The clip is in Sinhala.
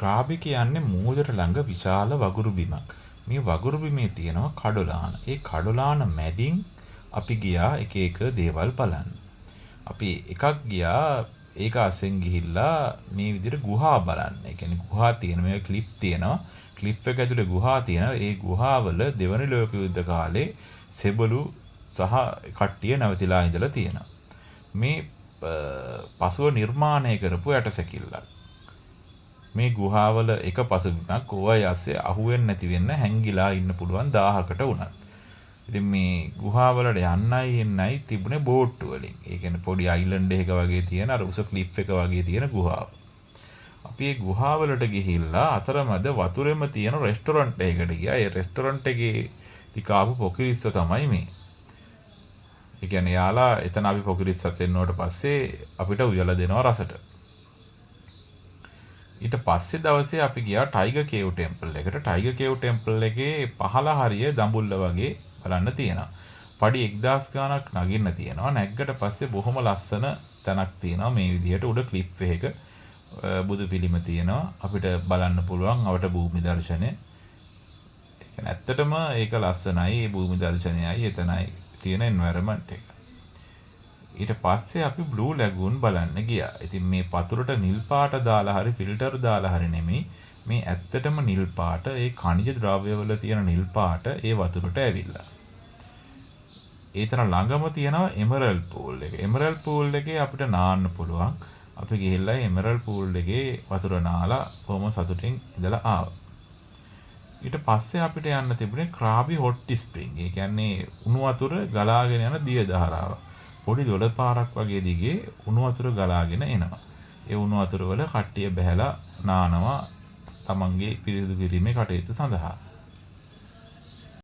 ක්‍රාබි කියන්නේ මූදට ළඟ විශාල වගුරු බිමක්. මේ වගුරු බිමේ තියෙනවා කඩොලාන. ඒ කඩොලාන මැදින් අපි ගියා එක එක දේවල් බලන්න. අපි එකක් ගියා ඒක අසෙන් ගිහිල්ලා මේ විදිහට ගුහා බලන්න. ඒ කියන්නේ ගුහා තියෙන මේ ක්ලිප් තියෙනවා. ක්ලිප් එක ඇතුලේ ගුහා තියෙනවා. ඒ ගුහාවල දෙවන ලෝක යුද්ධ කාලේ සෙබළු සහ කට්ටිය නැවතිලා ඉඳලා තියෙනවා. මේ පසුව නිර්මාණය කරපු ඇටසැකිල්ලක්. මේ ගුහාවල එක පසුබිමක් ඕවා යස්සේ අහුවෙන්නේ නැති වෙන්න හැංගිලා ඉන්න පුළුවන් 1000කට උනත්. ඉතින් මේ ගුහාවලට යන්නයි එන්නයි තිබුණේ බෝට්ටු වලින්. ඒ කියන්නේ පොඩි අයිලන්ඩ් එකක වගේ තියෙන අර උස ක්ලිප් එක වගේ තියෙන ගුහාව. අපි ඒ ගුහාවලට ගිහිල්ලා අතරමැද වතුරෙම තියෙන රෙස්ටොරන්ට් එකකට ගියා. ඒ රෙස්ටොරන්ට් එකේ තිකාපු පොකිරිස්ස තමයි මේ. ඒ කියන්නේ යාලා එතන අපි පොකිරිස්සත් එන්නුවට පස්සේ අපිට උයලා දෙනවා රසට. ඊට පස්සේ දවසේ අපි ගියා ටයිගර් කේව් ටෙම්පල් එකට. ටයිගර් කේව් ටෙම්පල් එකේ පහළ හරිය දඹුල්ල වගේ බලන්න තියෙනවා. පඩි 1000 ගාණක් නගින්න තියෙනවා. නැග්ගට පස්සේ බොහොම ලස්සන තැනක් තියෙනවා. මේ විදිහට උඩ ක්ලිප් එකක බුදු පිළිම තියෙනවා. අපිට බලන්න පුළුවන් අවට භූමි දර්ශනය. ඒ කියන්නේ ඇත්තටම ඒක ලස්සනයි. ඒ භූමි දර්ශනයයි එතනයි තියෙන එන්වයරන්මන්ට් එක. ඊට පස්සේ අපි බ්ලූ ලැගූන් බලන්න ගියා. ඉතින් මේ වතුරට නිල් පාට දාලා හරි ෆිල්ටර් දාලා හරි නෙමෙයි. මේ ඇත්තටම නිල් පාට ඒ khනිජ ද්‍රව්‍යවල තියෙන නිල් පාට ඒ වතුරට ඇවිල්ලා. ඒතර ළඟම තියෙනවා එමරල්ඩ් පූල් එක. එමරල්ඩ් පූල් එකේ අපිට නාන්න පුළුවන්. අපි ගිහිල්ලා එමරල්ඩ් පූල් එකේ වතුර නාලා කොහොම සතුටින් ඉඳලා ආවා. ඊට පස්සේ අපිට යන්න තිබුණේ ක්‍රාබි හොට් ස්ප්‍රින්ග්. ඒ කියන්නේ උණු වතුර ගලාගෙන යන දිය දහරාව. පොඩි දොළ පාරක් වගේ දිගේ උණු වතුර ගලාගෙන එනවා. ඒ උණු වතුර වල කට්ටිය බැහැලා නානවා තමන්ගේ පිරිසිදු කිරීමේ කටයුතු සඳහා.